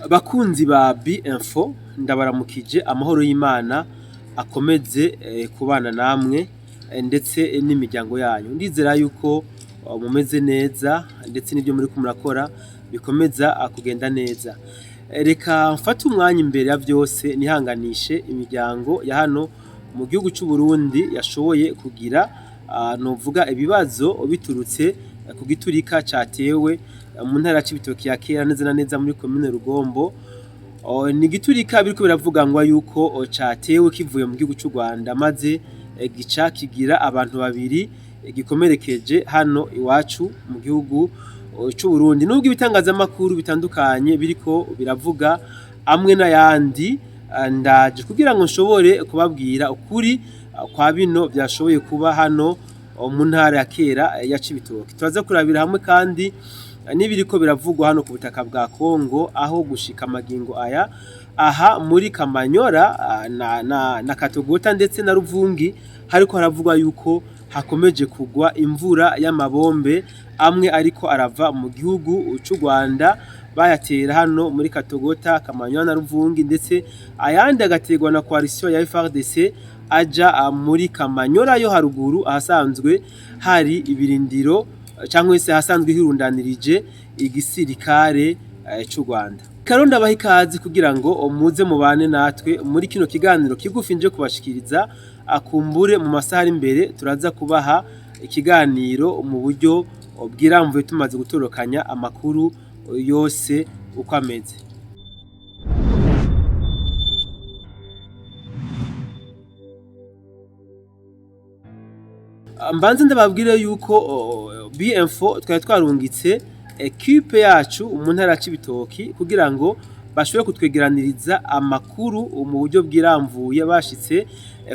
Bakunzi ba B-Info ndabaramukije amahoro y'Imana akomeze kubana namwe ndetse n'imiryango yanyu. Ndizera yuko mumeze neza ndetse n'ibyo muri murakora bikomeza kugenda neza. Reka mfate umwanya imbere ya byose nihanganishe imiryango ya hano mu gihugu cy'u Burundi yashoboye kugira novuga ibibazo biturutse ku giturika cyatewe mu ntara y'Ibitoki ya kera neza na neza muri commune Rugombo. Ni giturika biriko biravuga ngo yuko cyatewe kivuye mu gihugu cy'u Rwanda maze gica kigira abantu babiri gikomerekeje hano iwacu mu gihugu cy'u Burundi. Nubwo ibitangazamakuru bitandukanye biriko biravuga amwe n'ayandi, ndaje kugira ngo nshobore kubabwira ukuri kwa bino byashoboye kuba hano mu ntara ya kera ya Cibitoke. Turaza kurabira hamwe kandi n'ibiriko biravugwa hano ku butaka bwa Kongo, aho gushika magingo aya aha muri Kamanyora na Katogota ndetse na Ruvungi hariko haravugwa yuko hakomeje kugwa imvura y'amabombe amwe ariko arava mu gihugu cy'u Rwanda, bayatera hano muri Katogota, Kamanyora na Ruvungi, ndetse ayandi agategwa na coalition ya FARDC aja muri Kamanyora yo haruguru ahasanzwe hari ibirindiro cyangwa se hasanzwe hirundanirije igisirikare cy'u Rwanda. Karonda bahikazi kugira ngo muze mubane natwe muri kino kiganiro kigufi nje kubashikiriza akumbure mu masaha imbere. Turaza kubaha ikiganiro mu buryo bwiramvuye tumaze gutorokanya amakuru yose uko ameze. Mbanze ndababwire yuko B-Info twari twarungitse equipe yacu mu ntara ya Cibitoki kugira ngo bashobore kutwegeraniriza amakuru mu buryo bwiramvuye bashitse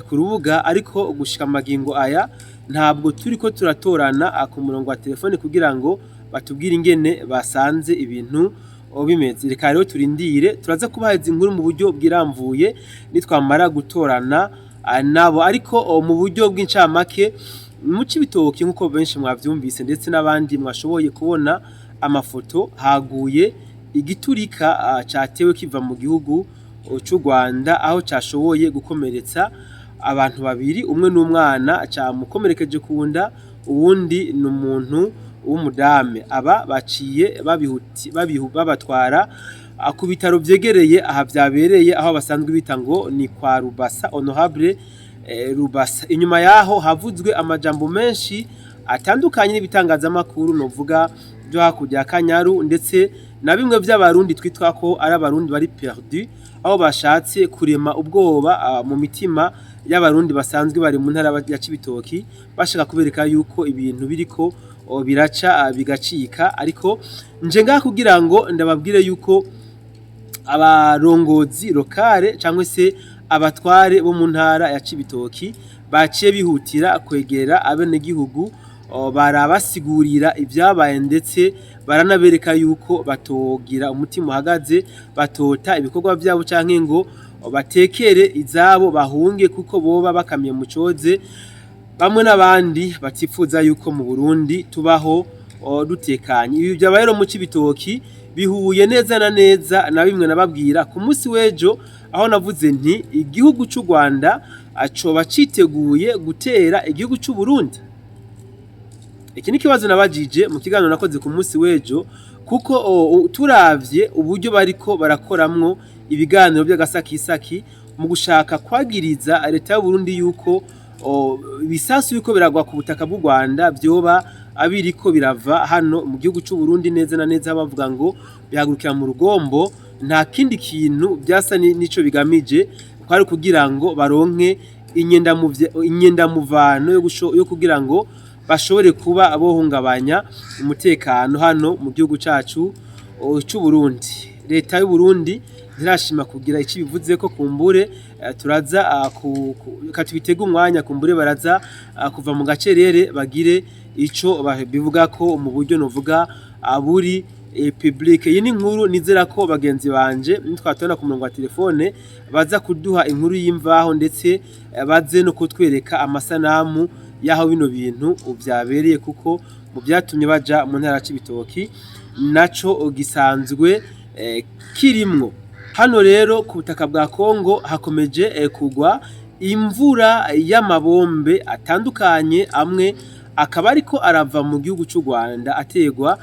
ku rubuga, ariko gushika magingo aya ntabwo turiko turatorana ku murongo wa telefone kugira ngo batubwire ingene basanze ibintu bimeze. Reka rero turindire, turaza kubaheza inkuru mu buryo bwiramvuye nitwamara gutorana nabo, ariko mu buryo bw'incamake mu Cibitoki nkuko benshi mwavyumvise ndetse n'abandi mwashoboye kubona amafoto, haguye igiturika cyatewe kiva mu gihugu cy'u Rwanda, aho cyashoboye gukomeretsa abantu babiri, umwe n'umwana cyamukomerekeje kunda, uwundi n'umuntu w'umudame. Aba baciye babatwara ku bitaro byegereye aha byabereye, aho basanzwe bita ngo ni kwa Rubasa, Honorable Rubasa. Inyuma yaho havuzwe amajambo menshi atandukanye n'ibitangazamakuru novuga byo hakurya Kanyaru, ndetse na bimwe by'abarundi twitwa ko ari abarundi bari perdu, aho bashatse kurema ubwoba mu mitima y'abarundi basanzwe bari mu ntara ya Cibitoki, bashaka kubereka yuko ibintu biriko biraca bigacika. Ariko nje ngaha kugira ngo ndababwire yuko abarongozi lokale cyangwa se abatware bo mu ntara ya Cibitoki baciye bihutira kwegera abenegihugu, barabasigurira ibyabaye ndetse baranabereka yuko batogira umutima uhagaze, batota ibikorwa byabo canke ngo batekere izabo bahunge kuko boba bakamye mu coze. Bamwe n'abandi batifuza yuko mu Burundi tubaho dutekanye. Ibi byabaye rero mu Cibitoki bihuye neza na neza na bimwe nababwira ku munsi w'ejo, aho navuze nti igihugu cy'u Rwanda acoba citeguye gutera igihugu cy'u Burundi. Iki ni kibazo nabajije mu kiganiro nakoze ku munsi w'ejo, kuko turavye uburyo bariko barakoramwo ibiganiro by'agasakisaki mu gushaka kwagiriza leta y'u Burundi yuko ibisasu biko biragwa ku butaka bw'u Rwanda byoba abiriko birava hano mu gihugu cy'u Burundi. Neza na neza bavuga ngo bihagurukira mu Rugombo, nta kindi kintu byasa nico bigamije, kwari kugira ngo baronke inyendamuvano yo kugira ngo bashobore kuba abohungabanya umutekano hano mu gihugu cyacu cy'u Burundi. Leta y'u Burundi ntirashima kugira iki bivuze ko kumbure turaza katubitega umwanya, kumbure baraza kuva mu gacerere bagire ico bivuga ko mu buryo novuga aburi public. Iyi ni inkuru nizera ko bagenzi banje nitwatona ku murongo wa telefone baza kuduha inkuru y'imvaho, ndetse baze no kutwereka amasanamu yaho bino bintu byabereye, kuko mu byatumye baja mu ntara ya Cibitoki naco gisanzwe kirimwo. Hano rero ku butaka bwa Kongo hakomeje kugwa imvura y'amabombe atandukanye, amwe akaba ariko arava mu gihugu cy'u Rwanda ategwa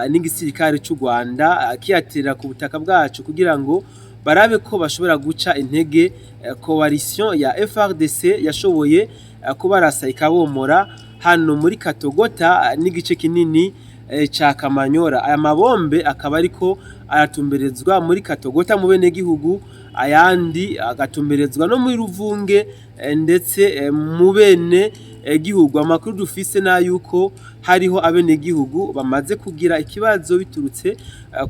n'igisirikare cy'u Rwanda kiyatera ku butaka bwacu kugira ngo barabe ko bashobora guca intege coalition ya FRDC yashoboye kubarasa ikabomora hano muri Katogota n'igice kinini ca Kamanyora. Aya mabombe akaba ariko aratumberezwa muri Katogota mu bene gihugu, ayandi agatumberezwa no muri Ruvunge ndetse mu bene gihugu. Amakuru dufise na yuko hariho abene gihugu bamaze kugira ikibazo biturutse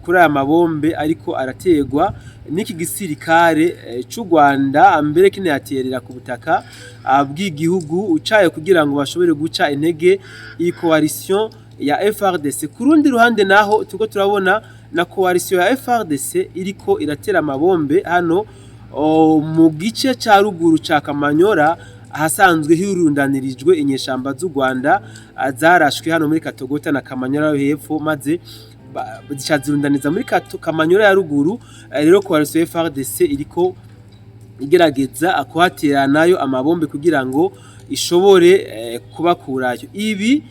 kuri aya mabombe ariko arategwa n'iki gisirikare cy'u Rwanda, mbere kine yaterera ku butaka bw'igihugu ucaye kugira ngo bashobore guca intege iyi coalition ya FRDC. Ku rundi ruhande naho tuko turabona na coalition ya FRDC iriko iratera amabombe hano mu gice ca ruguru ca Kamanyora ahasanzwe hirundanirijwe inyeshamba z'u Rwanda zarashwe hano muri Katogota na Kamanyora hepfo, maze zicazirundaniza muri Kamanyora ya ruguru. Rero coalition ya FRDC iriko igerageza kuhatera nayo amabombe kugira ngo ishobore kubakurayo. Ibi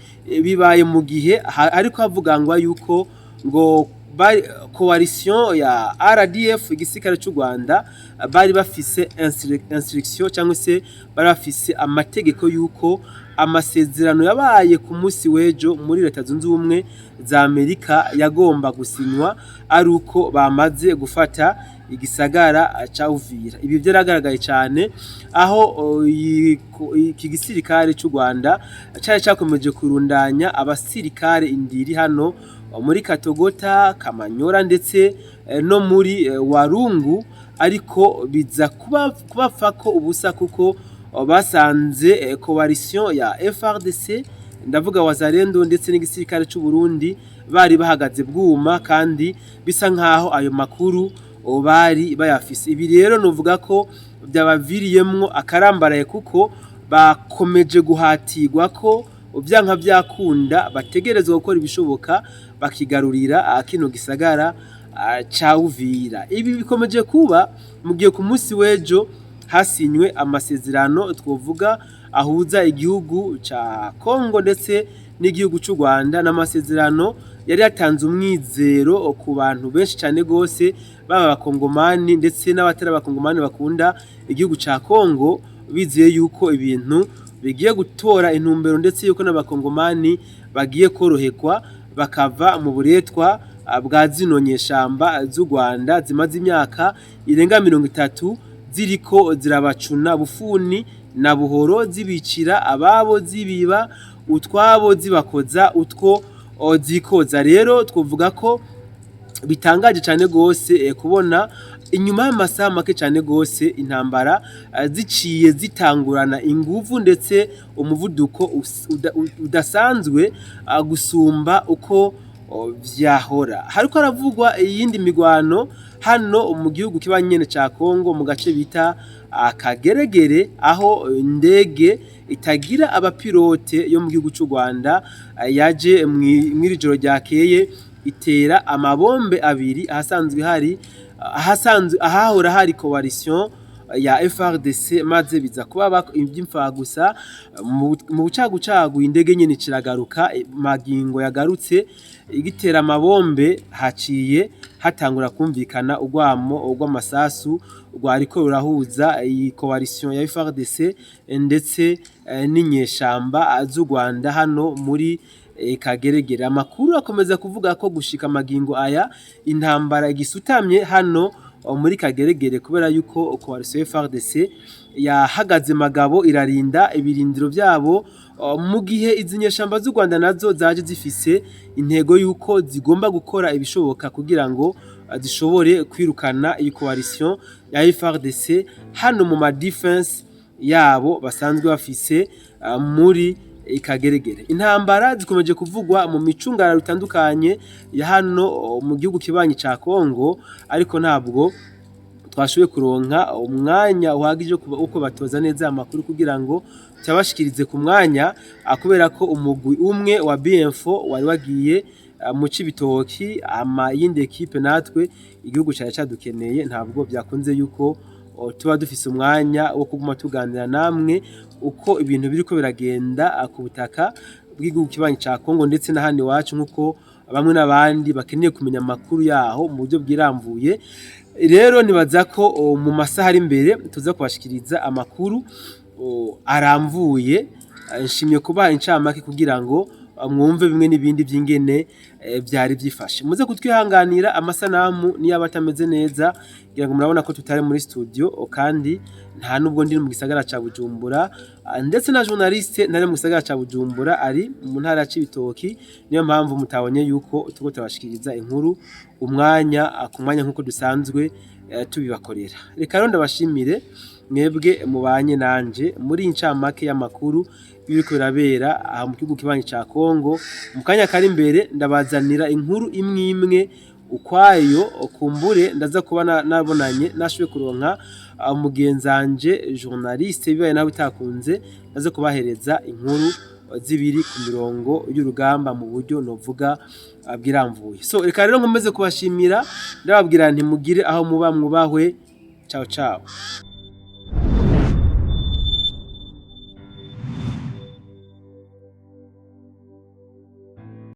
bibaye mu gihe ariko havugangwa yuko ngo coalition ya RDF igisirikare cy'u Rwanda bari bafise instruction cyangwa se bari bafise amategeko yuko amasezerano yabaye ku munsi w'ejo muri Leta Zunze Ubumwe za Amerika yagomba gusinywa ari uko bamaze gufata igisagara ca Uvira. Ibi byaragaragaye cyane aho iki gisirikare cy'u Rwanda cyari cyakomeje kurundanya abasirikare indiri hano muri Katogota, Kamanyora ndetse no muri Warungu, ariko biza kubafako ubusa kuko basanze coalition ya FRDC, ndavuga Wazalendo ndetse n'igisirikare cy'u Burundi bari bahagaze bwuma, kandi bisa nkaho ayo makuru bari bayafise. Ibi rero nuvuga ko byabaviriyemwo akarambaraye kuko bakomeje guhatirwa ko byanka byakunda bategerezwa gukora ibishoboka bakigarurira kino gisagara ca Uvira. Ibi bikomeje kuba mu gihe ku munsi w'ejo hasinywe amasezerano twovuga ahuza igihugu ca Kongo ndetse n'igihugu cy'u Rwanda, n'amasezerano yari yatanze umwizero ku bantu benshi cyane gose, baba abakongomani ndetse n'abatari abakongomani bakunda igihugu ca Kongo, bizeye yuko ibintu bigiye gutora intumbero ndetse yuko n'abakongomani bagiye korohekwa bakava mu buretwa bwa zino nyeshamba z'u Rwanda zimaze imyaka irenga 30 ziriko zirabacuna bufuni na buhoro, zibicira ababo, zibiba utwabo, zibakoza utwo zikoza. Rero twovuga ko bitangaje cyane gose kubona inyuma y'amasaha make cyane gose intambara ziciye zitangurana inguvu ndetse umuvuduko udasanzwe gusumba uko vyahora. Hariko haravugwa iyindi migwano hano mu gihugu kibanyene ca Kongo mu gace bita Kageregere, aho indege itagira abapilote yo mu gihugu cy'u Rwanda yaje mwirijoro ryakeye itera amabombe abiri ahahora hari coalition ya FRDC, maze biza kuba iby'imfa gusa. Mu bucagucagu indege nyene ciragaruka, magingo yagarutse igitera amabombe, haciye hatangura kumvikana urwamo rw'amasasu rwariko rurahuza iyi coalition ya FRDC ndetse n'inyeshamba z'u Rwanda hano muri Kageregere. Amakuru akomeza kuvuga ko gushika magingo aya intambara igisutamye hano muri Kageregere kubera yuko coalition FRDC yahagaze magabo irarinda ibirindiro byabo, mu gihe izinyeshamba z'u Rwanda nazo zaje zifise intego yuko zigomba gukora ibishoboka kugira ngo zishobore kwirukana iyi coalition ya FRDC hano mu ma defense yabo basanzwe bafise muri Kageregere. Intambara zikomeje kuvugwa mu micungara rutandukanye ya hano mu gihugu kibanyi ca Kongo, ariko ntabwo twashoboye kuronka umwanya uhagije uko batoza neza amakuru kugira ngo cyabashikirize ku mwanya, kubera ko umugwi umwe wa BF wari wagiye mu Cibitoki yindi ekipe natwe igihugu cyari cadukeneye ntabwo byakunze yuko tuba dufise umwanya wo kuguma tuganira namwe uko ibintu biriko biragenda ku butaka bw'igihugu kibanyi ca Kongo ndetse n'ahandi wacu nkuko bamwe n'abandi bakeneye kumenya amakuru yaho mu buryo bwiramvuye. Rero nibaza ko mu masaha ari imbere tuza kubashikiriza amakuru aramvuye. Nshimye kubaha incamake kugira ngo mwumve bimwe n'ibindi by'ingene byari byifashe. Muze kutwihanganira amasanamu niyo aba atameze neza kugira ngo murabona ko tutari muri studio kandi nta nubwo ndi mu gisagara ca Bujumbura ndetse na journaliste nari mu gisagara ca Bujumbura ari mu ntara ya Cibitoki. Niyo mpamvu mutabonye yuko tuko tabashikiriza inkuru umwanya ku mwanya nkuko dusanzwe tubibakorera. Reka rero ndabashimire mwebwe mubanye nanje muri incamake y'amakuru biriko birabera aha mu gihugu kibanyi ca Kongo. Mu kanya kari imbere ndabazanira inkuru imwe imwe ukwayo kumbure ndaza kuba nabonanye nashoboye kuronka mugenzanje journaliste bibaye nawe itakunze ndaza kubahereza inkuru zibiri ku mirongo y'urugamba mu buryo novuga bwiramvuye. So reka rero nkomeze kubashimira ndababwira nti mugire aho muba mwubahwe. Ciao ciao.